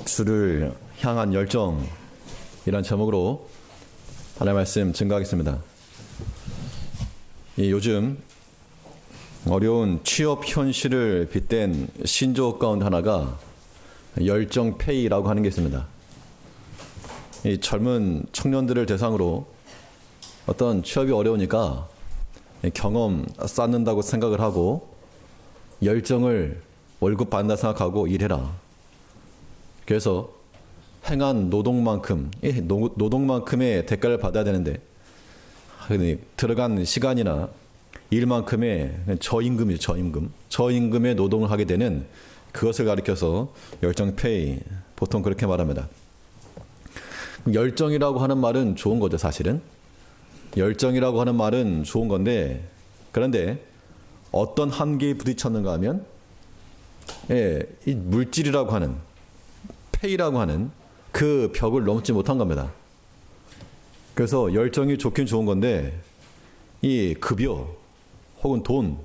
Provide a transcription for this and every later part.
주를 향한 열정이란 제목으로 하나님의 말씀 증거하겠습니다. 요즘 어려운 취업 현실을 빗댄 신조어 가운데 하나가 열정페이라고 하는 게 있습니다. 이 젊은 청년들을 대상으로 어떤 취업이 어려우니까 경험 쌓는다고 생각을 하고 열정을 월급 받는다 생각하고 일해라. 그래서 행한 노동만큼의 대가를 받아야 되는데 들어간 시간이나 일만큼의 저임금이죠. 저임금의 노동을 하게 되는 그것을 가리켜서 열정페이, 보통 그렇게 말합니다. 열정이라고 하는 말은 좋은 거죠, 사실은. 열정이라고 하는 말은 좋은 건데, 그런데 어떤 한계에 부딪혔는가 하면 이 물질이라고 하는, 페이라고 하는 그 벽을 넘지 못한 겁니다. 그래서 열정이 좋긴 좋은 건데 이 급여 혹은 돈,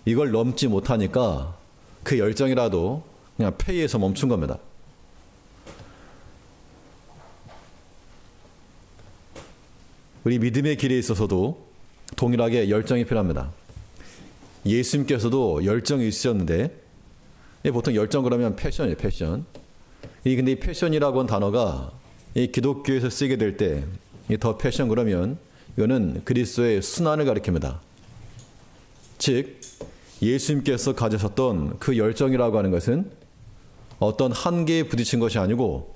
이걸 넘지 못하니까 그 열정이라도 그냥 페이에서 멈춘 겁니다. 우리 믿음의 길에 있어서도 동일하게 열정이 필요합니다. 예수님께서도 열정이 있으셨는데, 보통 열정 그러면 패션이에요, 패션. 근데 이 패션이라고 하는 단어가 이 기독교에서 쓰게 될 때, 더 패션 그러면 이거는 그리스도의 순환을 가리킵니다. 즉, 예수님께서 가지셨던 그 열정이라고 하는 것은 어떤 한계에 부딪힌 것이 아니고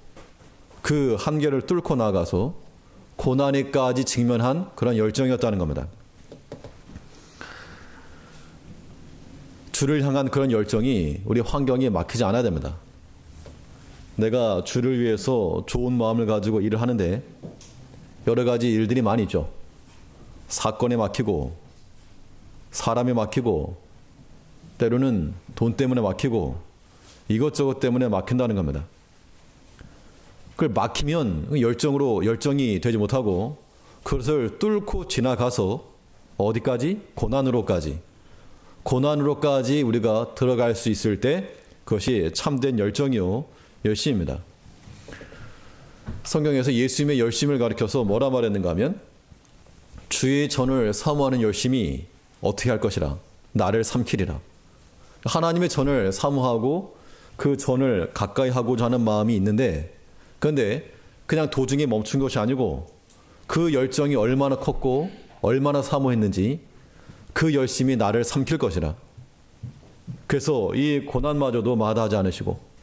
그 한계를 뚫고 나가서 고난에까지 직면한 그런 열정이었다는 겁니다. 주를 향한 그런 열정이 우리 환경에 막히지 않아야 됩니다. 내가 주를 위해서 좋은 마음을 가지고 일을 하는데 여러 가지 일들이 많이 있죠. 사건에 막히고, 사람에 막히고, 때로는 돈 때문에 막히고, 이것저것 때문에 막힌다는 겁니다. 그걸 막히면 열정이 되지 못하고 그것을 뚫고 지나가서 어디까지? 고난으로까지 우리가 들어갈 수 있을 때 그것이 참된 열정이요, 열심입니다. 성경에서 예수님의 열심을 가리켜서 뭐라 말했는가 하면 주의 전을 사모하는 열심이 어떻게 할 것이라? 나를 삼키리라. 하나님의 전을 사모하고 그 전을 가까이 하고자 하는 마음이 있는데, 그런데 그냥 도중에 멈춘 것이 아니고 그 열정이 얼마나 컸고 얼마나 사모했는지 그 열심이 나를 삼킬 것이라. 그래서 이 고난마저도 마다하지 않으시고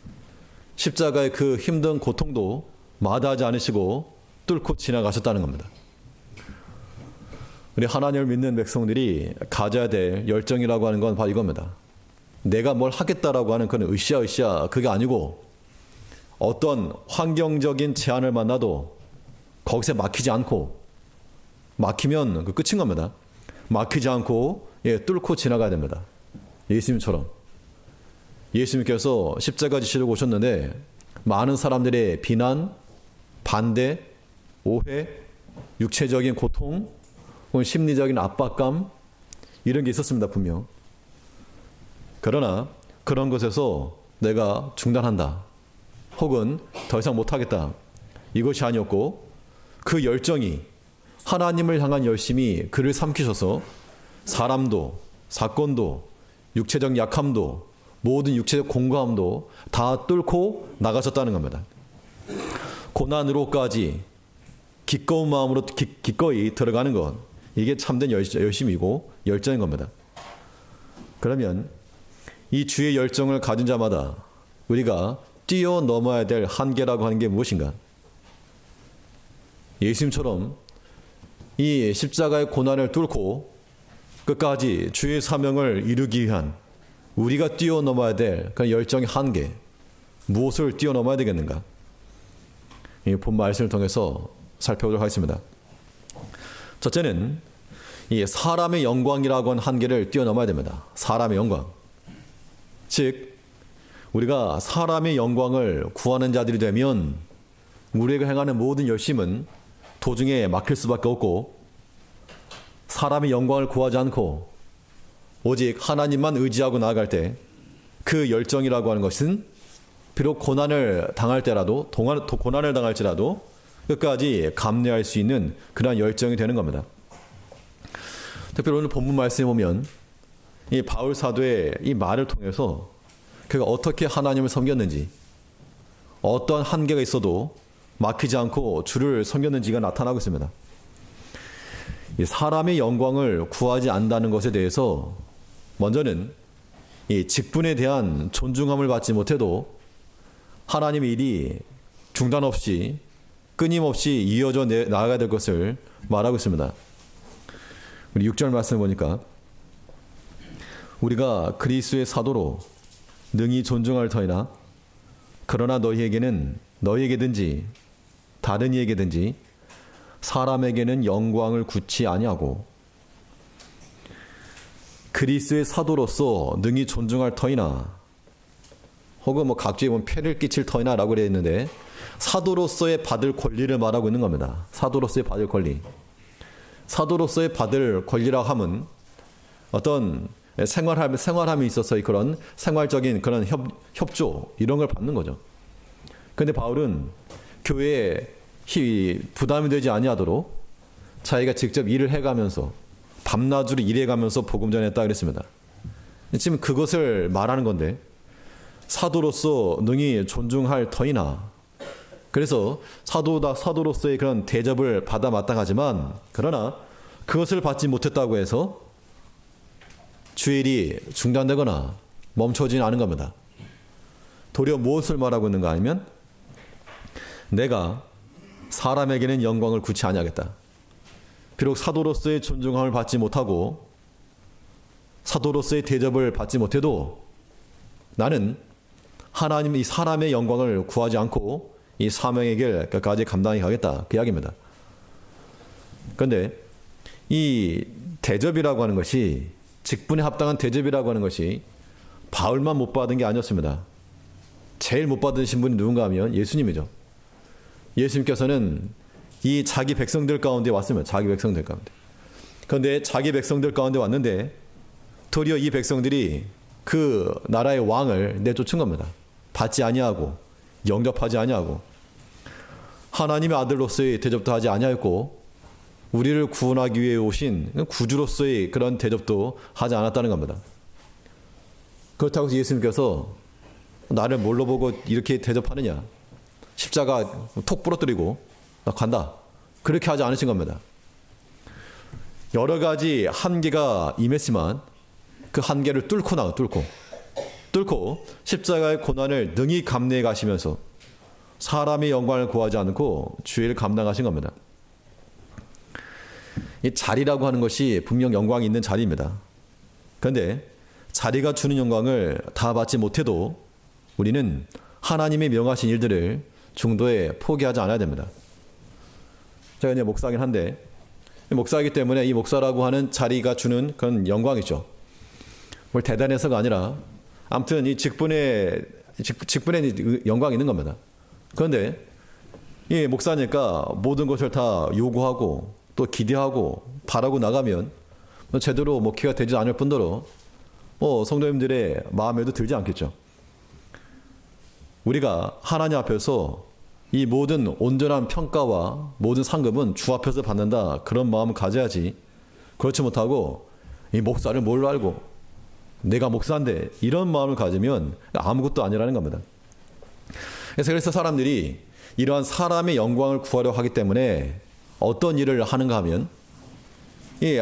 십자가의 그 힘든 고통도 마다하지 않으시고 뚫고 지나가셨다는 겁니다. 우리 하나님을 믿는 백성들이 가져야 될 열정이라고 하는 건 바로 이겁니다. 내가 뭘 하겠다라고 하는 그런 으쌰으쌰 그게 아니고 어떤 환경적인 제한을 만나도 거기서 막히지 않고, 막히면 그 끝인 겁니다. 막히지 않고 뚫고 지나가야 됩니다. 예수님처럼. 예수님께서 십자가 지시러 오셨는데 많은 사람들의 비난, 반대, 오해, 육체적인 고통, 혹은 심리적인 압박감, 이런 게 있었습니다, 분명. 그러나 그런 것에서 내가 중단한다, 혹은 더 이상 못하겠다, 이것이 아니었고 그 열정이, 하나님을 향한 열심이 그를 삼키셔서 사람도, 사건도, 육체적 약함도, 모든 육체적 공고함도 다 뚫고 나가셨다는 겁니다. 고난으로까지 기꺼운 마음으로 기꺼이 들어가는 것, 이게 참된 열심이고 열정인 겁니다. 그러면 이 주의 열정을 가진 자마다 우리가 뛰어넘어야 될 한계라고 하는 게 무엇인가? 예수님처럼 이 십자가의 고난을 뚫고 끝까지 주의 사명을 이루기 위한 우리가 뛰어넘어야 될 그 열정의 한계, 무엇을 뛰어넘어야 되겠는가? 이 본 말씀을 통해서 살펴보도록 하겠습니다. 첫째는 이 사람의 영광이라고 하는 한계를 뛰어넘어야 됩니다. 사람의 영광. 즉, 우리가 사람의 영광을 구하는 자들이 되면 우리가 행하는 모든 열심은 도중에 막힐 수밖에 없고, 사람의 영광을 구하지 않고 오직 하나님만 의지하고 나아갈 때 그 열정이라고 하는 것은 비록 고난을 당할 때라도 고난을 당할지라도 끝까지 감내할 수 있는 그러한 열정이 되는 겁니다. 특별히 오늘 본문 말씀에 보면 이 바울 사도의 이 말을 통해서 그가 어떻게 하나님을 섬겼는지, 어떠한 한계가 있어도 막히지 않고 주를 섬겼는지가 나타나고 있습니다. 이 사람의 영광을 구하지 않는다는 것에 대해서 먼저는 이 직분에 대한 존중함을 받지 못해도 하나님의 일이 중단 없이 끊임없이 이어져 나아가야 될 것을 말하고 있습니다. 우리 6절 말씀을 보니까 우리가 그리스도의 사도로 능히 존중할 터이나 그러나 너희에게든지 다른 이에게든지 사람에게는 영광을 굳이 아니하고 그리스도의 사도로서 능히 존중할 터이나 혹은 뭐 각주에 보면 폐를 끼칠 터이나 라고 되어 있는데 사도로서의 받을 권리를 말하고 있는 겁니다. 사도로서의 받을 권리. 사도로서의 받을 권리라고 하면 어떤 생활함에 있어서의 그런 생활적인 그런 협조 이런 걸 받는 거죠. 그런데 바울은 교회에 부담이 되지 아니하도록 자기가 직접 일을 해가면서 밤낮으로 일해가면서 복음 전했다 그랬습니다. 지금 그것을 말하는 건데 사도로서 능히 존중할 터이나 그래서 사도로서의 그런 대접을 받아 마땅하지만 그러나 그것을 받지 못했다고 해서 주일이 중단되거나 멈춰지는 않은 겁니다. 도리어 무엇을 말하고 있는가 하면 내가 사람에게는 영광을 굳이 아니하겠다. 비록 사도로서의 존중함을 받지 못하고 사도로서의 대접을 받지 못해도 나는 하나님 이 사람의 영광을 구하지 않고 이 사명의 길까지 감당해 가겠다. 그 이야기입니다. 그런데 이 대접이라고 하는 것이 직분에 합당한 대접이라고 하는 것이 바울만 못 받은 게 아니었습니다. 제일 못 받으신 분이 누군가 하면 예수님이죠. 예수님께서는 이 자기 백성들 가운데 왔으면 자기 백성들 가운데. 그런데 자기 백성들 가운데 왔는데 도리어 이 백성들이 그 나라의 왕을 내쫓은 겁니다. 받지 아니하고 영접하지 아니하고 하나님의 아들로서의 대접도 하지 아니하였고 우리를 구원하기 위해 오신 구주로서의 그런 대접도 하지 않았다는 겁니다. 그렇다고 해서 예수님께서 나를 뭘로 보고 이렇게 대접하느냐, 십자가 톡 부러뜨리고 나 간다, 그렇게 하지 않으신 겁니다. 여러 가지 한계가 임했지만 그 한계를 뚫고 십자가의 고난을 능히 감내해 가시면서 사람의 영광을 구하지 않고 주의를 감당하신 겁니다. 이 자리라고 하는 것이 분명 영광이 있는 자리입니다. 그런데 자리가 주는 영광을 다 받지 못해도 우리는 하나님의 명하신 일들을 중도에 포기하지 않아야 됩니다. 제가 이제 목사긴 한데 목사이기 때문에 이 목사라고 하는 자리가 주는 그런 영광이죠. 뭘 대단해서가 아니라 아무튼 이 직분에 영광이 있는 겁니다. 그런데 이 목사니까 모든 것을 다 요구하고 또 기대하고 바라고 나가면 제대로 목회가 되지 않을 뿐더러 성도님들의 마음에도 들지 않겠죠. 우리가 하나님 앞에서 이 모든 온전한 평가와 모든 상급은 주 앞에서 받는다, 그런 마음을 가져야지. 그렇지 못하고 이 목사를 뭘로 알고 내가 목사인데 이런 마음을 가지면 아무것도 아니라는 겁니다. 그래서 사람들이 이러한 사람의 영광을 구하려 하기 때문에 어떤 일을 하는가 하면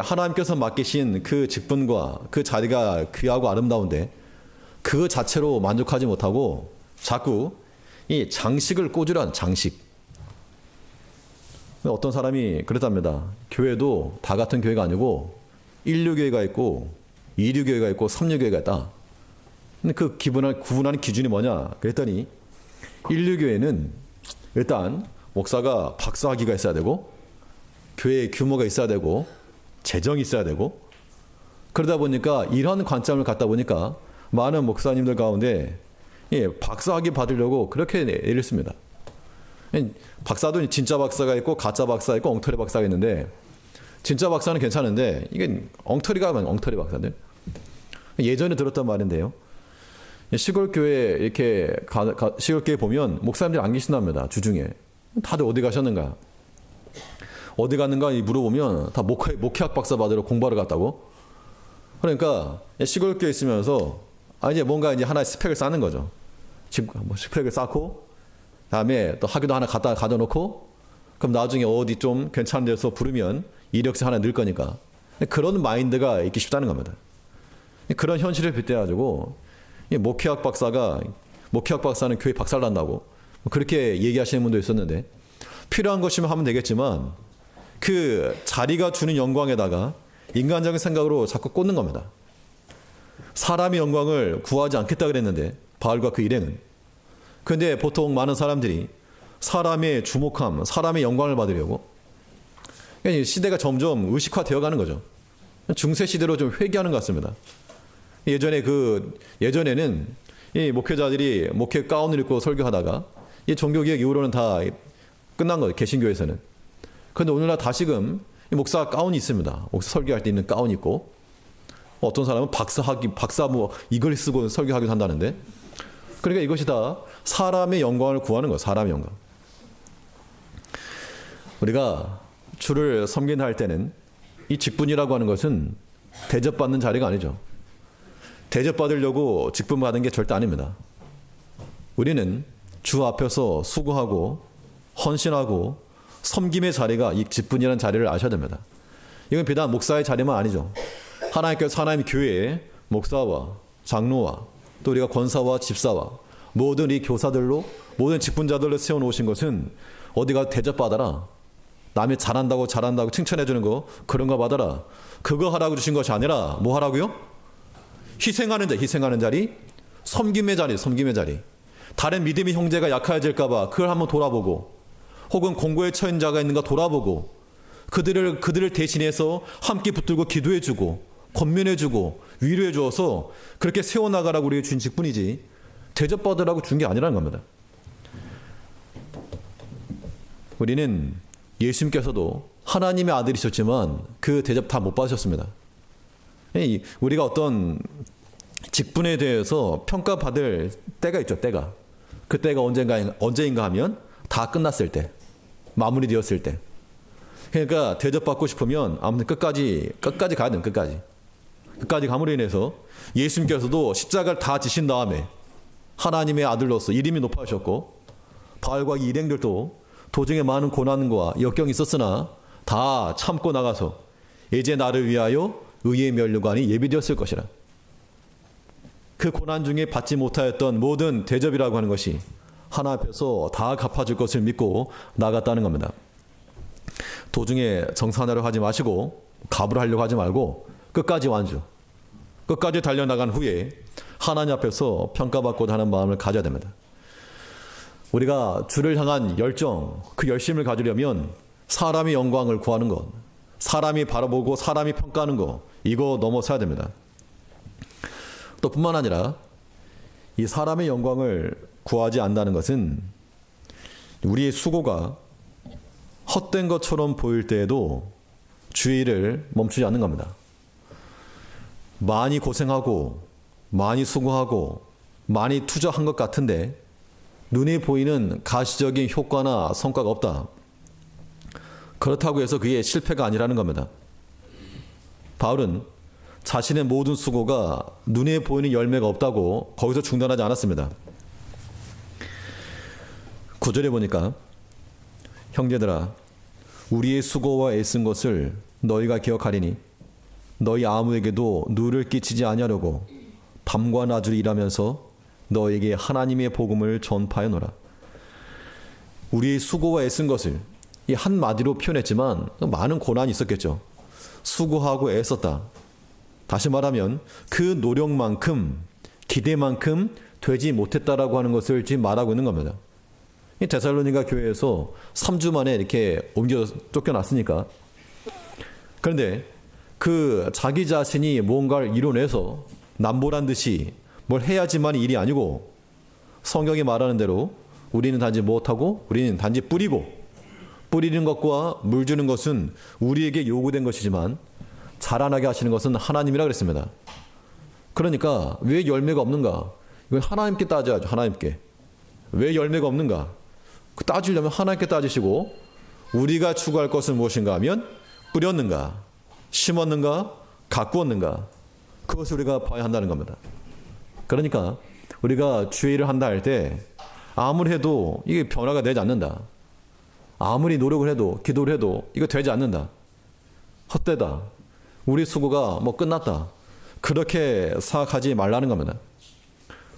하나님께서 맡기신 그 직분과 그 자리가 귀하고 아름다운데 그 자체로 만족하지 못하고 자꾸 이 장식을 꽂으란 장식. 어떤 사람이 그랬답니다. 교회도 다 같은 교회가 아니고 1류교회가 있고 2류교회가 있고 3류교회가 있다. 근데 그 구분하는 기준이 뭐냐 그랬더니 1류교회는 일단 목사가 박사학위가 있어야 되고 교회의 규모가 있어야 되고 재정이 있어야 되고 그러다 보니까 이런 관점을 갖다 보니까 많은 목사님들 가운데 박사학위 받으려고 그렇게 애를 씁니다. 박사도 진짜 박사가 있고 가짜 박사가 있고 엉터리 박사가 있는데 진짜 박사는 괜찮은데 이게 엉터리 박사들. 예전에 들었던 말인데요. 시골 교회 이렇게 시골 교회 보면 목사님들이 안 계신답니다. 주중에. 다들 어디 가셨는가? 어디 갔는가 물어보면 다 목회학 박사 받으러 공부하러 갔다고. 그러니까 시골 교회 있으면서 이제 뭔가 이제 하나의 스펙을 쌓는 거죠. 지금 뭐 스펙을 쌓고 다음에 또 학교도 하나 가져 놓고 그럼 나중에 어디 좀 괜찮은 데서 부르면 이력서 하나 늘 거니까. 그런 마인드가 있기 쉽다는 겁니다. 그런 현실을 빗대가지고 목회학 박사는 교회 박살 난다고 그렇게 얘기하시는 분도 있었는데, 필요한 것이면 하면 되겠지만 그 자리가 주는 영광에다가 인간적인 생각으로 자꾸 꽂는 겁니다. 사람의 영광을 구하지 않겠다 그랬는데 바울과 그 일행은. 그런데 보통 많은 사람들이 사람의 주목함, 사람의 영광을 받으려고 시대가 점점 의식화되어 가는 거죠. 중세 시대로 좀 회귀하는 것 같습니다. 예전에는 이 목회자들이 목회 가운을 입고 설교하다가 이 종교개혁 이후로는 다 끝난 거예요. 개신교에서는. 그런데 오늘날 다시금 목사 가운이 있습니다. 목사 설교할 때 입는 가운이 있고, 어떤 사람은 박사 뭐 이걸 쓰고 설교하기도 한다는데, 그러니까 이것이 다 사람의 영광을 구하는 거예요. 사람의 영광. 우리가 주를 섬긴다 할 때는 이 직분이라고 하는 것은 대접받는 자리가 아니죠. 대접받으려고 직분 받은 게 절대 아닙니다. 우리는 주 앞에서 수고하고 헌신하고 섬김의 자리가 이 직분이라는 자리를 아셔야 됩니다. 이건 비단 목사의 자리만 아니죠. 하나님께서 하나님 교회에 목사와 장로와 또 우리가 권사와 집사와 모든 이 교사들로 모든 직분자들로 세워놓으신 것은 어디가 대접받아라, 남이 잘한다고 칭찬해주는 거 그런 거 받아라, 그거 하라고 주신 것이 아니라 뭐 하라고요? 희생하는 자리, 섬김의 자리. 다른 믿음의 형제가 약해질까 봐 그걸 한번 돌아보고, 혹은 공고에 처한 자가 있는가 돌아보고, 그들을 대신해서 함께 붙들고 기도해주고 권면해주고 위로해주어서 그렇게 세워나가라고 우리에게 준 직분이지 대접받으라고 준 게 아니라는 겁니다. 우리는 예수님께서도 하나님의 아들이셨지만 그 대접 다 못 받으셨습니다. 우리가 어떤 직분에 대해서 평가받을 때가 있죠. 때가. 그 때가 언제인가 하면 다 끝났을 때, 마무리되었을 때. 그러니까 대접받고 싶으면 아무튼 끝까지 가야 돼요. 끝까지 감으로 인해서 예수님께서도 십자가를 다 지신 다음에 하나님의 아들로서 이름이 높아졌고, 바울과 이 일행들도 도중에 많은 고난과 역경이 있었으나 다 참고 나가서 이제 나를 위하여 의의 면류관이 예비되었을 것이라. 그 고난 중에 받지 못하였던 모든 대접이라고 하는 것이 하나 앞에서 다 갚아줄 것을 믿고 나갔다는 겁니다. 도중에 정산하려고 하지 마시고 갑을 하려고 하지 말고 끝까지 완주, 끝까지 달려나간 후에 하나님 앞에서 평가받고자 하는 마음을 가져야 됩니다. 우리가 주를 향한 열정, 그 열심을 가지려면 사람의 영광을 구하는 것, 사람이 바라보고 사람이 평가하는 것, 이거 넘어서야 됩니다. 또 뿐만 아니라 이 사람의 영광을 구하지 않는다는 것은 우리의 수고가 헛된 것처럼 보일 때에도 주의 일을 멈추지 않는 겁니다. 많이 고생하고 많이 수고하고 많이 투자한 것 같은데 눈에 보이는 가시적인 효과나 성과가 없다. 그렇다고 해서 그게 실패가 아니라는 겁니다. 바울은 자신의 모든 수고가 눈에 보이는 열매가 없다고 거기서 중단하지 않았습니다. 9절에 보니까 형제들아, 우리의 수고와 애쓴 것을 너희가 기억하리니 너희 아무에게도 누를 끼치지 아니하려고 밤과 낮으로 일하면서 너에게 하나님의 복음을 전파하노라. 우리의 수고와 애쓴 것을 이 한마디로 표현했지만 많은 고난이 있었겠죠. 수고하고 애썼다. 다시 말하면 그 노력만큼 기대만큼 되지 못했다라고 하는 것을 지금 말하고 있는 겁니다. 이 데살로니가 교회에서 3주 만에 이렇게 쫓겨났으니까. 그런데 그 자기 자신이 뭔가를 이뤄내서 남보란 듯이 뭘 해야지만 일이 아니고, 성경이 말하는 대로 우리는 단지 못하고 우리는 단지 뿌리는 것과 물 주는 것은 우리에게 요구된 것이지만 자라나게 하시는 것은 하나님이라 그랬습니다. 그러니까 왜 열매가 없는가? 이건 하나님께 따져야죠. 하나님께. 왜 열매가 없는가? 따지려면 하나님께 따지시고 우리가 추구할 것은 무엇인가 하면 뿌렸는가? 심었는가? 가꾸었는가? 그것을 우리가 봐야 한다는 겁니다. 그러니까 우리가 주의 일을 한다 할 때 아무리 해도 이게 변화가 되지 않는다. 아무리 노력을 해도 기도를 해도 이거 되지 않는다. 헛되다. 우리 수고가 뭐 끝났다. 그렇게 생각하지 말라는 겁니다.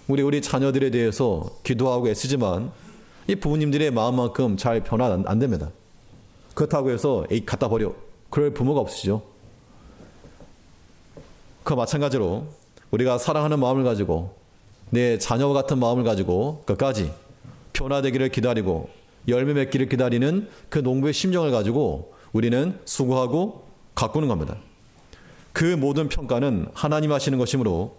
우리 자녀들에 대해서 기도하고 애쓰지만 이 부모님들의 마음만큼 잘 변화 안 됩니다. 그렇다고 해서 에이 갖다 버려. 그럴 부모가 없으시죠. 그 마찬가지로 우리가 사랑하는 마음을 가지고 내 자녀와 같은 마음을 가지고 끝까지 변화되기를 기다리고 열매 맺기를 기다리는 그 농부의 심정을 가지고 우리는 수고하고 가꾸는 겁니다. 그 모든 평가는 하나님 하시는 것이므로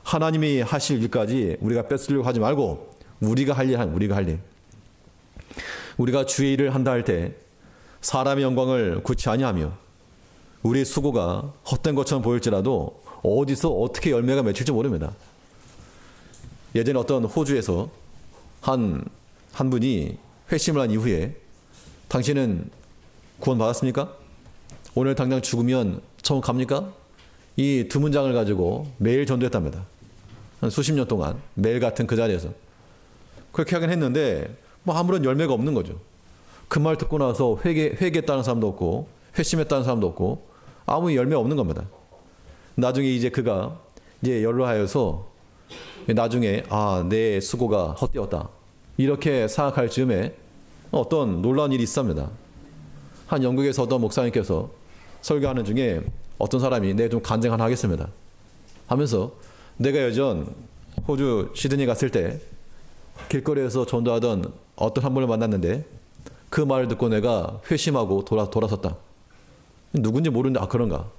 하나님이 하실 일까지 우리가 뺏으려고 하지 말고 우리가 할 일. 우리가 주의 일을 한다 할 때 사람의 영광을 구치 아니하며 우리 수고가 헛된 것처럼 보일지라도 어디서 어떻게 열매가 맺힐지 모릅니다. 예전에 어떤 호주에서 한 분이 회심을 한 이후에 당신은 구원 받았습니까? 오늘 당장 죽으면 천국 갑니까? 이 두 문장을 가지고 매일 전도했답니다. 한 수십 년 동안 매일 같은 그 자리에서 그렇게 하긴 했는데 뭐 아무런 열매가 없는 거죠. 그 말 듣고 나서 회개했다는 사람도 없고 회심했다는 사람도 없고 아무 열매 없는 겁니다. 나중에 이제 그가 이제 연로하여서 나중에 내 수고가 헛되었다 이렇게 생각할 즈음에 어떤 놀라운 일이 있습니다. 한 영국에서 어떤 목사님께서 설교하는 중에 어떤 사람이 내가 좀 간증 하나 하겠습니다 하면서 내가 예전 호주 시드니 갔을 때 길거리에서 전도하던 어떤 한 분을 만났는데 그 말을 듣고 내가 회심하고 돌아섰다. 누군지 모르는데 그런가.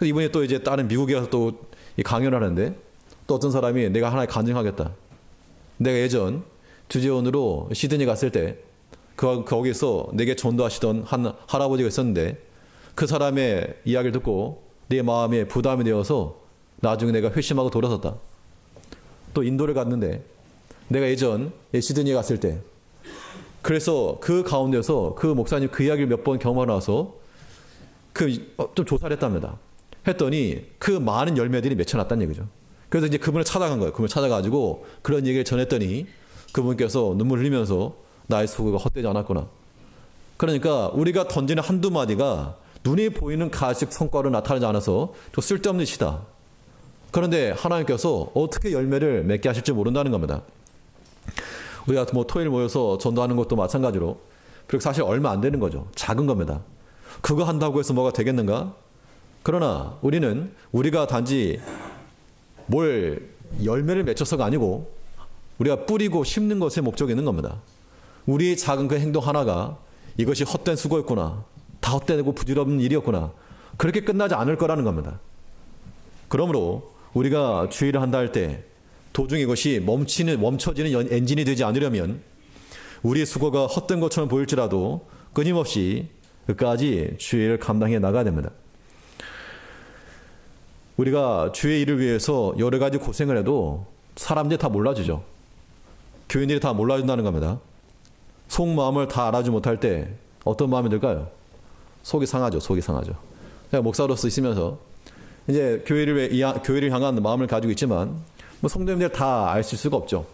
이분이 또 이제 다른 미국에 가서 또 강연을 하는데 또 어떤 사람이 내가 하나 간증하겠다. 내가 예전 주재원으로 시드니 갔을 때 거기서 내게 전도하시던 한 할아버지가 있었는데 그 사람의 이야기를 듣고 내 마음에 부담이 되어서 나중에 내가 회심하고 돌아섰다. 또 인도를 갔는데 내가 예전 시드니에 갔을 때 그래서 그 가운데서 그 목사님 그 이야기를 몇 번 경험하고 나서 좀 조사를 했답니다. 했더니 그 많은 열매들이 맺혀났다는 얘기죠. 그래서 이제 그분을 찾아간 거예요. 그분을 찾아가지고 그런 얘기를 전했더니 그분께서 눈물 흘리면서 나의 수고가 헛되지 않았구나. 그러니까 우리가 던지는 한두 마디가 눈에 보이는 가식 성과로 나타나지 않아서 좀 쓸데없는 시다. 그런데 하나님께서 어떻게 열매를 맺게 하실지 모른다는 겁니다. 우리가 뭐 토요일 모여서 전도하는 것도 마찬가지로 그리고 사실 얼마 안 되는 거죠. 작은 겁니다. 그거 한다고 해서 뭐가 되겠는가? 그러나 우리가 단지 뭘 열매를 맺혀서가 아니고 우리가 뿌리고 심는 것에 목적이 있는 겁니다. 우리의 작은 그 행동 하나가 이것이 헛된 수고였구나. 다 헛되고 부질없는 일이었구나. 그렇게 끝나지 않을 거라는 겁니다. 그러므로 우리가 주의를 한다 할 때 도중에 이것이 멈춰지는 엔진이 되지 않으려면 우리의 수고가 헛된 것처럼 보일지라도 끊임없이 끝까지 주의를 감당해 나가야 됩니다. 우리가 주의 일을 위해서 여러 가지 고생을 해도 사람들이 다 몰라주죠. 교인들이 다 몰라준다는 겁니다. 속마음을 다 알아주지 못할 때 어떤 마음이 들까요? 속이 상하죠. 제가 목사로서 있으면서 이제 교회를 향한 마음을 가지고 있지만 뭐 성도님들 다 아실 수가 없죠.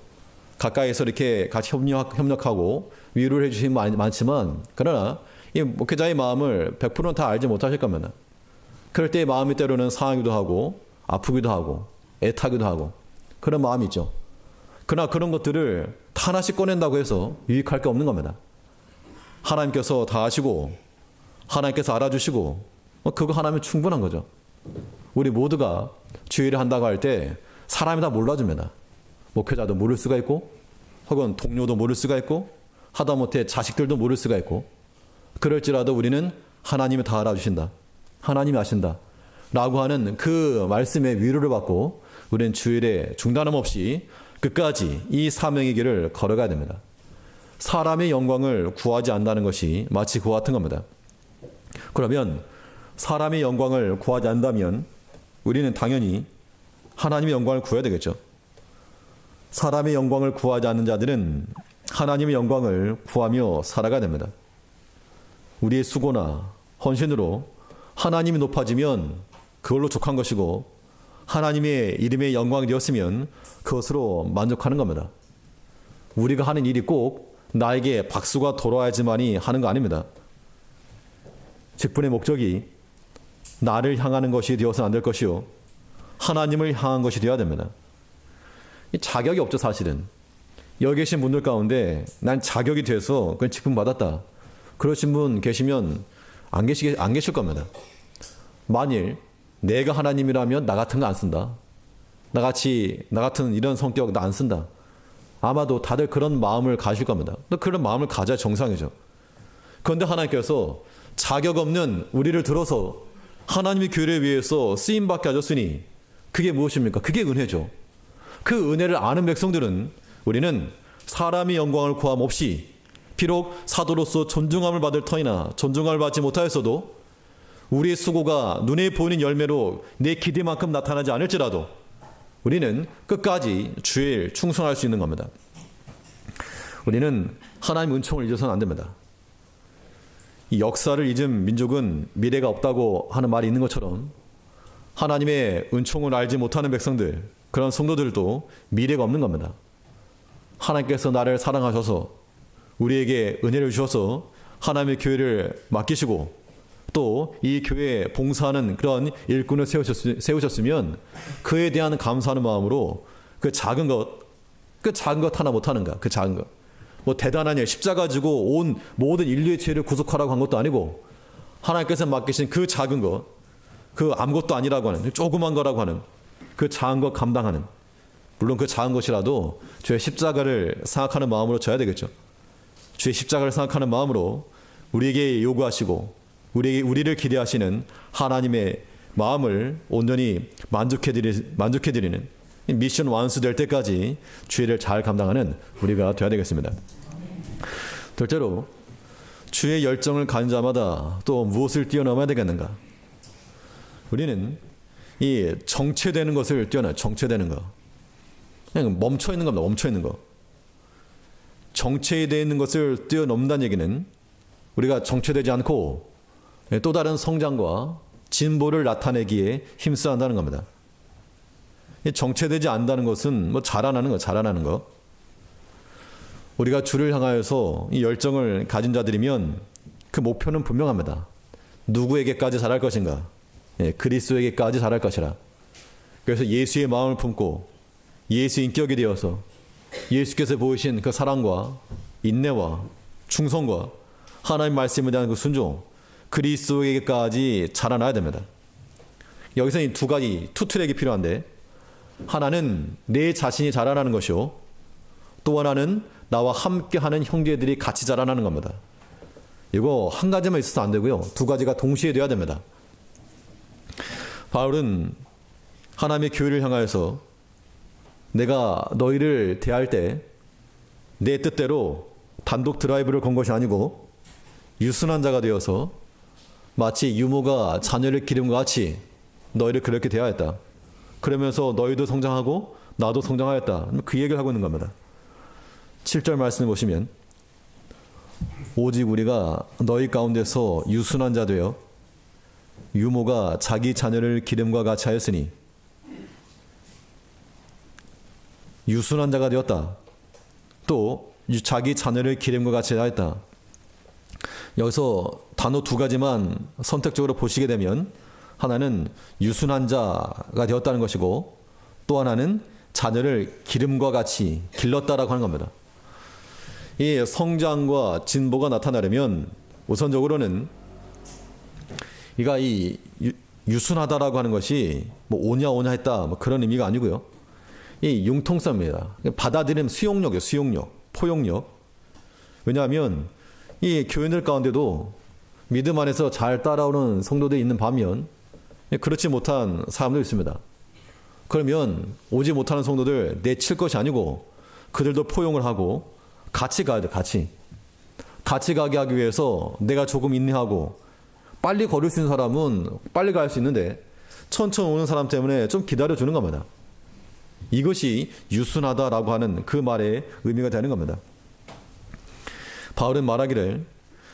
가까이서 이렇게 같이 협력하고 위로를 해주시는 분 많지만 그러나 이 목회자의 마음을 100%는 다 알지 못하실 겁니다. 그럴 때 마음이 때로는 상하기도 하고 아프기도 하고 애타기도 하고 그런 마음이 있죠. 그러나 그런 것들을 다 하나씩 꺼낸다고 해서 유익할 게 없는 겁니다. 하나님께서 다 아시고 하나님께서 알아주시고 그거 하나면 충분한 거죠. 우리 모두가 주의를 한다고 할 때 사람이 다 몰라줍니다. 목회자도 모를 수가 있고 혹은 동료도 모를 수가 있고 하다못해 자식들도 모를 수가 있고 그럴지라도 우리는 하나님이 다 알아주신다. 하나님이 아신다. 라고 하는 그 말씀의 위로를 받고 우리는 주일에 중단함 없이 끝까지 이 사명의 길을 걸어가야 됩니다. 사람의 영광을 구하지 않는다는 것이 마치 그와 같은 겁니다. 그러면 사람의 영광을 구하지 않는다면 우리는 당연히 하나님의 영광을 구해야 되겠죠. 사람의 영광을 구하지 않는 자들은 하나님의 영광을 구하며 살아가야 됩니다. 우리의 수고나 헌신으로 하나님이 높아지면 그걸로 족한 것이고, 하나님의 이름의 영광이 되었으면 그것으로 만족하는 겁니다. 우리가 하는 일이 꼭 나에게 박수가 돌아야지만이 하는 거 아닙니다. 직분의 목적이 나를 향하는 것이 되어서는 안 될 것이요, 하나님을 향한 것이 되어야 됩니다. 자격이 없죠, 사실은. 여기 계신 분들 가운데 난 자격이 돼서 그건 직분 받았다, 그러신 분 계시면 안 계실 겁니다. 만일 내가 하나님이라면 나 같은 거 안 쓴다, 나 같은 이런 성격 나 안 쓴다, 아마도 다들 그런 마음을 가질 겁니다. 또 그런 마음을 가져야 정상이죠. 그런데 하나님께서 자격 없는 우리를 들어서 하나님의 교회를 위해서 쓰임받게 하셨으니 그게 무엇입니까? 그게 은혜죠. 그 은혜를 아는 백성들은 우리는 사람의 영광을 구함 없이 비록 사도로서 존중함을 받을 터이나 존중함을 받지 못하였어도 우리의 수고가 눈에 보이는 열매로 내 기대만큼 나타나지 않을지라도 우리는 끝까지 주의 일 충성할 수 있는 겁니다. 우리는 하나님의 은총을 잊어서는 안 됩니다. 이 역사를 잊은 민족은 미래가 없다고 하는 말이 있는 것처럼 하나님의 은총을 알지 못하는 백성들, 그런 성도들도 미래가 없는 겁니다. 하나님께서 나를 사랑하셔서 우리에게 은혜를 주셔서 하나님의 교회를 맡기시고 또 이 교회에 봉사하는 그런 일꾼을 세우셨으면 그에 대한 감사하는 마음으로 그 작은 것 하나 못하는가, 그 작은 것. 뭐 대단한 일, 십자가 지고 온 모든 인류의 죄를 구속하라고 한 것도 아니고 하나님께서 맡기신 그 작은 것, 그 아무것도 아니라고 하는, 조그만 거라고 하는 그 작은 것 감당하는, 물론 그 작은 것이라도 주의 십자가를 생각하는 마음으로 져야 되겠죠. 주의 십자가를 생각하는 마음으로 우리에게 요구하시고 우리를 기대하시는 하나님의 마음을 온전히 만족해드리는 미션 완수될 때까지 주의를 잘 감당하는 우리가 되어야 되겠습니다. 둘째로, 주의 열정을 가진 자마다 또 무엇을 뛰어넘어야 되겠는가? 우리는 이 정체되는 것을 뛰어넘어요. 정체되는 거. 그냥 멈춰있는 겁니다. 멈춰있는 거. 정체되어 있는 것을 뛰어넘는다는 얘기는 우리가 정체되지 않고 또 다른 성장과 진보를 나타내기에 힘써야 한다는 겁니다. 정체되지 않는다는 것은 뭐 자라나는 거. 우리가 주를 향하여서 이 열정을 가진 자들이면 그 목표는 분명합니다. 누구에게까지 자랄 것인가? 그리스도에게까지 자랄 것이라. 그래서 예수의 마음을 품고 예수 인격이 되어서 예수께서 보이신 그 사랑과 인내와 충성과 하나님 말씀에 대한 그 순종, 그리스도에게까지 자라나야 됩니다. 여기서 이 두 가지, 투 트랙이 필요한데, 하나는 내 자신이 자라나는 것이요, 또 하나는 나와 함께하는 형제들이 같이 자라나는 겁니다. 이거 한 가지만 있어서 안 되고요, 두 가지가 동시에 돼야 됩니다. 바울은 하나님의 교회를 향하여서 내가 너희를 대할 때 내 뜻대로 단독 드라이브를 건 것이 아니고 유순한 자가 되어서 마치 유모가 자녀를 기름과 같이 너희를 그렇게 대하였다. 그러면서 너희도 성장하고 나도 성장하였다. 그 얘기를 하고 있는 겁니다. 7절 말씀을 보시면 오직 우리가 너희 가운데서 유순한 자 되어 유모가 자기 자녀를 기름과 같이 하였으니, 유순한 자가 되었다. 또 자기 자녀를 기름과 같이 하였다. 여기서 단어 두 가지만 선택적으로 보시게 되면 하나는 유순한 자가 되었다는 것이고 또 하나는 자녀를 기름과 같이 길렀다라고 하는 겁니다. 이 성장과 진보가 나타나려면 우선적으로는 이가 이 유순하다라고 하는 것이 뭐 오냐 했다 뭐 그런 의미가 아니고요. 이 융통성입니다. 받아들임 수용력이에요. 수용력, 포용력. 왜냐하면 이 교인들 가운데도 믿음 안에서 잘 따라오는 성도들이 있는 반면 그렇지 못한 사람도 있습니다. 그러면 오지 못하는 성도들 내칠 것이 아니고 그들도 포용을 하고 같이 가야 돼. 같이 가게 하기 위해서 내가 조금 인내하고, 빨리 걸을 수 있는 사람은 빨리 갈 수 있는데 천천히 오는 사람 때문에 좀 기다려주는 겁니다. 이것이 유순하다라고 하는 그 말의 의미가 되는 겁니다. 바울은 말하기를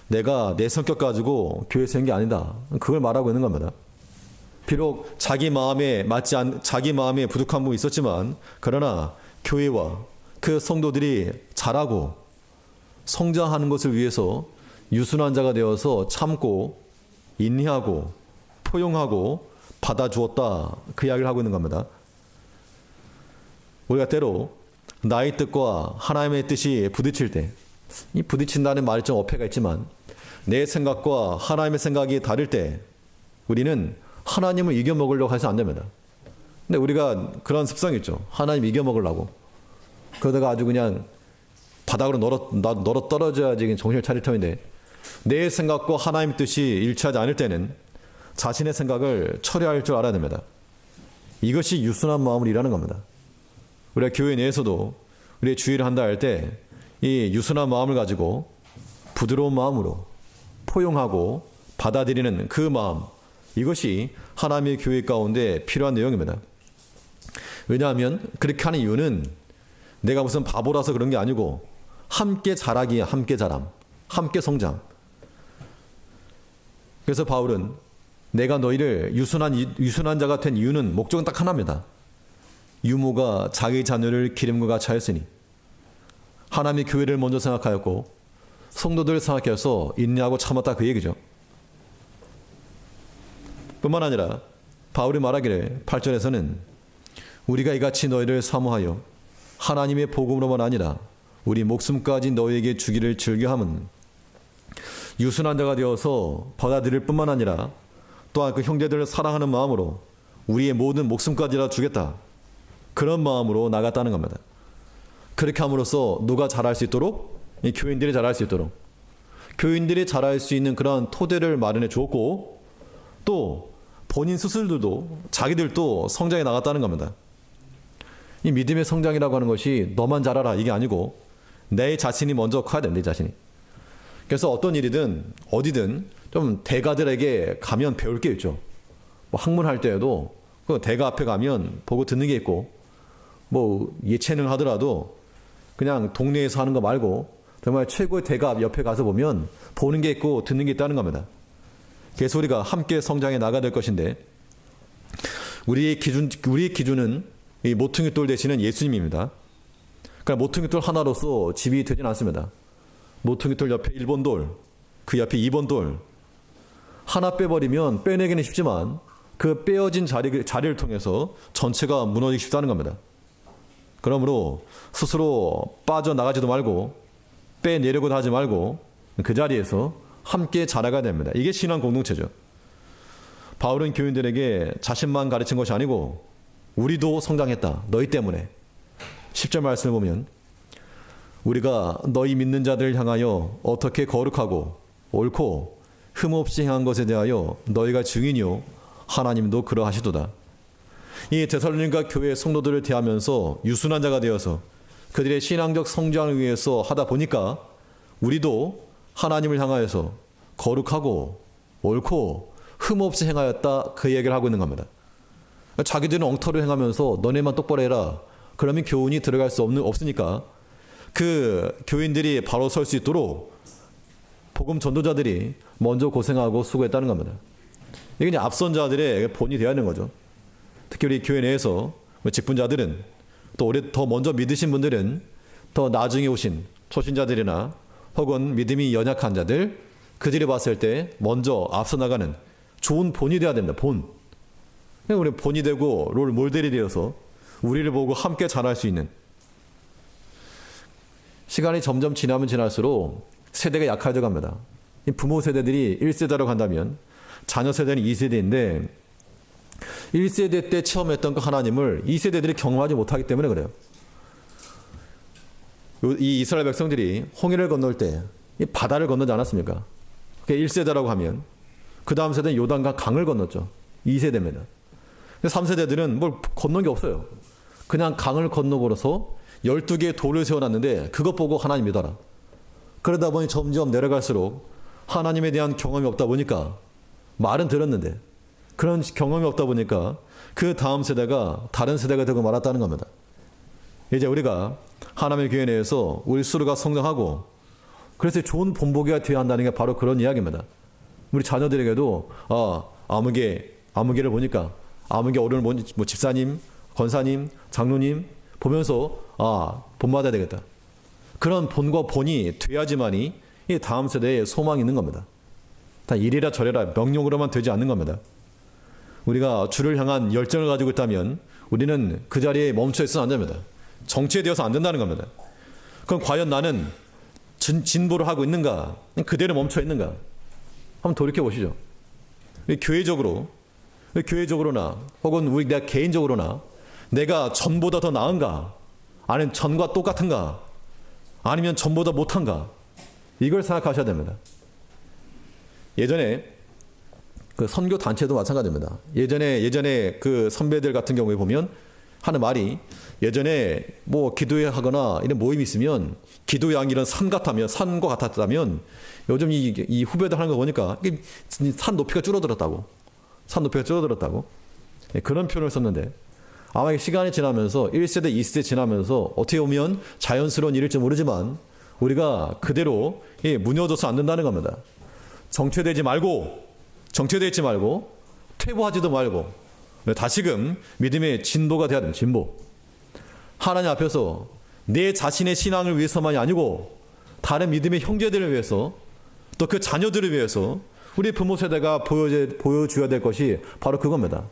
내가 내 성격 가지고 교회 세운 게 아니다. 그걸 말하고 있는 겁니다. 비록 자기 마음에 자기 마음에 부족한 부분이 있었지만 그러나 교회와 그 성도들이 자라고 성장하는 것을 위해서 유순한 자가 되어서 참고 인내하고 포용하고 받아주었다. 그 이야기를 하고 있는 겁니다. 우리가 때로 나의 뜻과 하나님의 뜻이 부딪힐 때, 이 부딪힌다는 말이 좀 어폐가 있지만 내 생각과 하나님의 생각이 다를 때 우리는 하나님을 이겨먹으려고 해서 안 됩니다. 근데 우리가 그런 습성이 있죠. 하나님 이겨먹으려고. 그러다가 아주 그냥 바닥으로 널어 떨어져야지 정신을 차릴 터인데 내 생각과 하나님의 뜻이 일치하지 않을 때는 자신의 생각을 처리할 줄 알아야 됩니다. 이것이 유순한 마음으로 일하는 겁니다. 우리가 교회 내에서도 우리의 주의를 한다 할 때 이 유순한 마음을 가지고 부드러운 마음으로 포용하고 받아들이는 그 마음, 이것이 하나님의 교회 가운데 필요한 내용입니다. 왜냐하면 그렇게 하는 이유는 내가 무슨 바보라서 그런 게 아니고 함께 자라기에 함께 자람, 함께 성장. 그래서 바울은 내가 너희를 유순한 자가 된 이유는 목적은 딱 하나입니다. 유모가 자기 자녀를 기름과 같이 하였으니 하나님의 교회를 먼저 생각하였고 성도들을 생각해서 인내하고 참았다 그 얘기죠. 뿐만 아니라 바울이 말하기를 8절에서는 우리가 이같이 너희를 사모하여 하나님의 복음으로만 아니라 우리 목숨까지 너희에게 주기를 즐겨함은 유순한 자가 되어서 받아들일 뿐만 아니라 또한 그 형제들을 사랑하는 마음으로 우리의 모든 목숨까지라 주겠다. 그런 마음으로 나갔다는 겁니다. 그렇게 함으로써 누가 잘할 수 있도록? 이 교인들이 잘할 수 있도록 교인들이 잘할 수 있는 그런 토대를 마련해 주었고 또 본인 스스로도 자기들도 성장해 나갔다는 겁니다. 이 믿음의 성장이라고 하는 것이 너만 잘하라 이게 아니고 내 자신이 먼저 커야 됩니다. 내 자신이. 그래서 어떤 일이든 어디든 좀 대가들에게 가면 배울 게 있죠. 뭐 학문할 때에도 그 대가 앞에 가면 보고 듣는 게 있고 뭐 예체능 하더라도 그냥 동네에서 하는 거 말고 정말 최고의 대가 앞 옆에 가서 보면 보는 게 있고 듣는 게 있다는 겁니다. 그래서 우리가 함께 성장해 나가야 될 것인데 우리의 기준은 이 모퉁이 돌 대신은 예수님입니다. 그러니까 모퉁이 돌 하나로서 집이 되진 않습니다. 모퉁이 돌 옆에 1번 돌, 그 옆에 2번 돌 하나 빼버리면 빼내기는 쉽지만 그 빼어진 자리를 통해서 전체가 무너지기 쉽다는 겁니다. 그러므로 스스로 빠져나가지도 말고 빼내려고도 하지 말고 그 자리에서 함께 자라가야 됩니다. 이게 신앙 공동체죠. 바울은 교인들에게 자신만 가르친 것이 아니고 우리도 성장했다. 너희 때문에. 10절 말씀을 보면 우리가 너희 믿는 자들을 향하여 어떻게 거룩하고 옳고 흠없이 행한 것에 대하여 너희가 증인이요 하나님도 그러하시도다. 이 데살로니가 교회 성도들을 대하면서 유순한 자가 되어서 그들의 신앙적 성장을 위해서 하다 보니까 우리도 하나님을 향하여서 거룩하고 옳고 흠없이 행하였다 그 얘기를 하고 있는 겁니다. 자기들은 엉터리 행하면서 너네만 똑바로 해라. 그러면 교훈이 들어갈 수 없으니까 그 교인들이 바로 설 수 있도록 복음 전도자들이 먼저 고생하고 수고했다는 겁니다. 이게 이제 앞선 자들의 본이 되어야 하는 거죠. 특히 우리 교회 내에서 직분자들은 또 오래 더 먼저 믿으신 분들은 더 나중에 오신 초신자들이나 혹은 믿음이 연약한 자들 그들이 봤을 때 먼저 앞서 나가는 좋은 본이 되어야 됩니다. 본. 우리 본이 되고 롤 모델이 되어서 우리를 보고 함께 자랄 수 있는 시간이 점점 지나면 지날수록 세대가 약해져 갑니다. 부모 세대들이 1세대로 간다면 자녀 세대는 2세대인데 1세대 때 체험했던 그 하나님을 2세대들이 경험하지 못하기 때문에 그래요. 이 이스라엘 백성들이 홍해를 건널 때 이 바다를 건너지 않았습니까? 그게 1세대라고 하면 그 다음 세대는 요단강 강을 건넜죠. 2세대입니다. 3세대들은 뭘 건넌 게 없어요. 그냥 강을 건너고서 12개의 돌을 세워놨는데 그것 보고 하나님 믿어라. 그러다 보니 점점 내려갈수록 하나님에 대한 경험이 없다 보니까 말은 들었는데 그런 경험이 없다 보니까 그 다음 세대가 다른 세대가 되고 말았다는 겁니다. 이제 우리가 하나님의 교회 내에서 우리 스스로가 성장하고 그래서 좋은 본보기가 되어야 한다는 게 바로 그런 이야기입니다. 우리 자녀들에게도 아무개를 보니까 아무개 어른을 뭐 집사님, 권사님, 장로님 보면서 본받아야 되겠다. 그런 본과 본이 돼야지만이 이 다음 세대에 소망이 있는 겁니다. 다 이래라 저래라 명령으로만 되지 않는 겁니다. 우리가 주를 향한 열정을 가지고 있다면 우리는 그 자리에 멈춰 있어는 안 됩니다. 정체되어서 안 된다는 겁니다. 그럼 과연 나는 진보를 하고 있는가? 그대로 멈춰 있는가? 한번 돌이켜 보시죠. 교회적으로나 혹은 내가 개인적으로나 내가 전보다 더 나은가? 아니면 전과 똑같은가? 아니면 전보다 못한가? 이걸 생각하셔야 됩니다. 예전에 그 선교 단체도 마찬가지입니다. 예전에 그 선배들 같은 경우에 보면 하는 말이 예전에 뭐 기도하거나 이런 모임이 있으면 기도양이 이런 산과 같았다면 요즘 이 후배들 하는 거 보니까 산 높이가 줄어들었다고. 그런 표현을 썼는데 아마 시간이 지나면서 1세대, 2세대 지나면서 어떻게 보면 자연스러운 일일지 모르지만 우리가 그대로 무너져서 안 된다는 겁니다. 정체되지 말고 퇴보하지도 말고 다시금 믿음의 진보가 돼야 됩니다. 진보. 하나님 앞에서 내 자신의 신앙을 위해서만이 아니고 다른 믿음의 형제들을 위해서 또 그 자녀들을 위해서 우리 부모 세대가 보여줘야 될 것이 바로 그겁니다.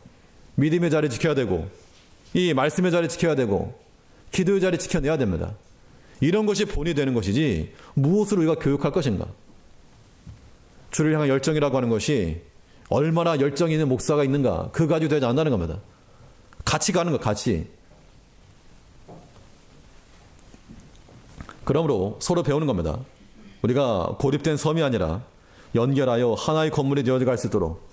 믿음의 자리 지켜야 되고 이 말씀의 자리 지켜야 되고 기도의 자리 지켜내야 됩니다. 이런 것이 본이 되는 것이지 무엇으로 우리가 교육할 것인가. 주를 향한 열정이라고 하는 것이 얼마나 열정 있는 목사가 있는가 그 가지고 되지 않는다는 겁니다. 같이 가는 것 같이. 그러므로 서로 배우는 겁니다. 우리가 고립된 섬이 아니라 연결하여 하나의 건물이 되어갈 수 있도록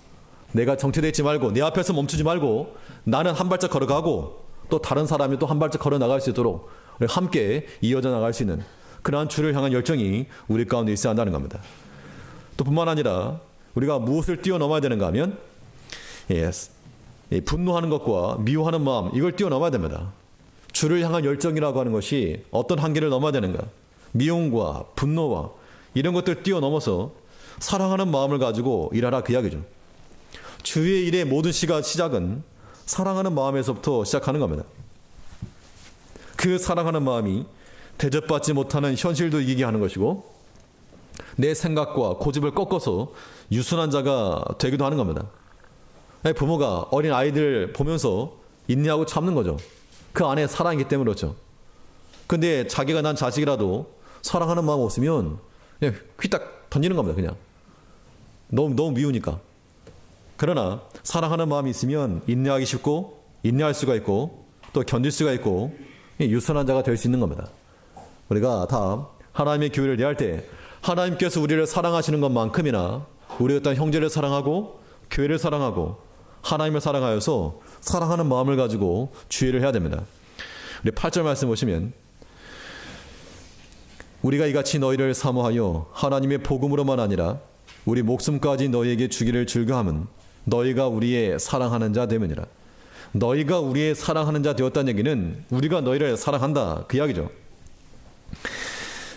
내가 정체되어 있지 말고 내 앞에서 멈추지 말고 나는 한 발짝 걸어가고 또 다른 사람이 또 한 발짝 걸어 나갈 수 있도록 함께 이어져 나갈 수 있는 그러한 주를 향한 열정이 우리 가운데 있어야 한다는 겁니다. 또 뿐만 아니라 우리가 무엇을 뛰어넘어야 되는가 하면 분노하는 것과 미워하는 마음 이걸 뛰어넘어야 됩니다. 주를 향한 열정이라고 하는 것이 어떤 한계를 넘어야 되는가. 미움과 분노와 이런 것들 뛰어넘어서 사랑하는 마음을 가지고 일하라 그 이야기죠. 주의 일의 모든 시작은 사랑하는 마음에서부터 시작하는 겁니다. 그 사랑하는 마음이 대접받지 못하는 현실도 이기게 하는 것이고 내 생각과 고집을 꺾어서 유순한 자가 되기도 하는 겁니다. 부모가 어린 아이들 보면서 인내하고 참는 거죠. 그 안에 사랑이 있기 때문에 그렇죠. 근데 자기가 난 자식이라도 사랑하는 마음 없으면 그냥 휘딱 던지는 겁니다. 그냥 너무 미우니까. 그러나 사랑하는 마음이 있으면 인내하기 쉽고 인내할 수가 있고 또 견딜 수가 있고 유순한 자가 될 수 있는 겁니다. 우리가 다 하나님의 교회를 대할 때 하나님께서 우리를 사랑하시는 것만큼이나 우리 어떤 형제를 사랑하고 교회를 사랑하고 하나님을 사랑하여서 사랑하는 마음을 가지고 주의를 해야 됩니다. 우리 8절 말씀 보시면 우리가 이같이 너희를 사모하여 하나님의 복음으로만 아니라 우리 목숨까지 너희에게 주기를 즐거함은 너희가 우리의 사랑하는 자 됨이니라. 너희가 우리의 사랑하는 자 되었다는 얘기는 우리가 너희를 사랑한다 그 이야기죠.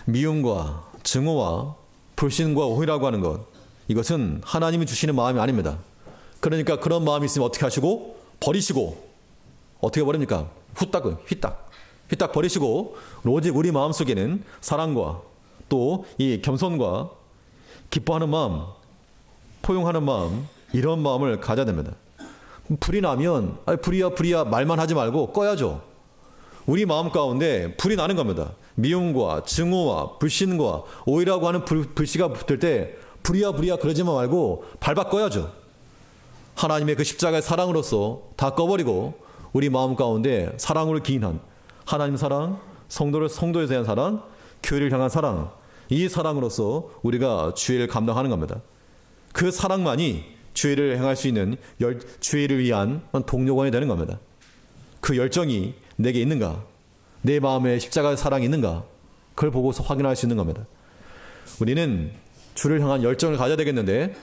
미움과 증오와 불신과 오해라고 하는 것 이것은 하나님이 주시는 마음이 아닙니다. 그러니까 그런 마음이 있으면 어떻게 하시고 버리시고 어떻게 버립니까? 휘딱 버리시고 오직 우리 마음속에는 사랑과 또 이 겸손과 기뻐하는 마음 포용하는 마음 이런 마음을 가져야 됩니다. 불이 나면 불이야 말만 하지 말고 꺼야죠. 우리 마음 가운데 불이 나는 겁니다. 미움과 증오와 불신과 오해라고 하는 불씨가 붙을 때 불이야 그러지만 말고 밟아 꺼야죠. 하나님의 그 십자가의 사랑으로서 다 꺼버리고 우리 마음 가운데 사랑으로 기인한 하나님 사랑, 성도에 대한 사랑, 교회를 향한 사랑 이 사랑으로서 우리가 주의를 감당하는 겁니다. 그 사랑만이 주의를 행할 수 있는 주의를 위한 동력원이 되는 겁니다. 그 열정이 내게 있는가? 내 마음에 십자가의 사랑이 있는가? 그걸 보고서 확인할 수 있는 겁니다. 우리는 주를 향한 열정을 가져야 되겠는데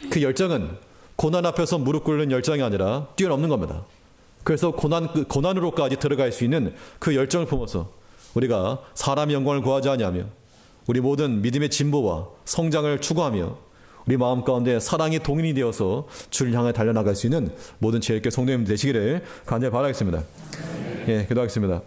그 열정은 고난 앞에서 무릎 꿇는 열정이 아니라 뛰어넘는 겁니다. 그래서 고난으로까지 들어갈 수 있는 그 열정을 품어서 우리가 사람의 영광을 구하지 아니하며 우리 모든 믿음의 진보와 성장을 추구하며 우리 마음 가운데 사랑이 동인이 되어서 주를 향해 달려나갈 수 있는 모든 제일교 성도님 되시기를 간절히 바라겠습니다. 예, 기도하겠습니다.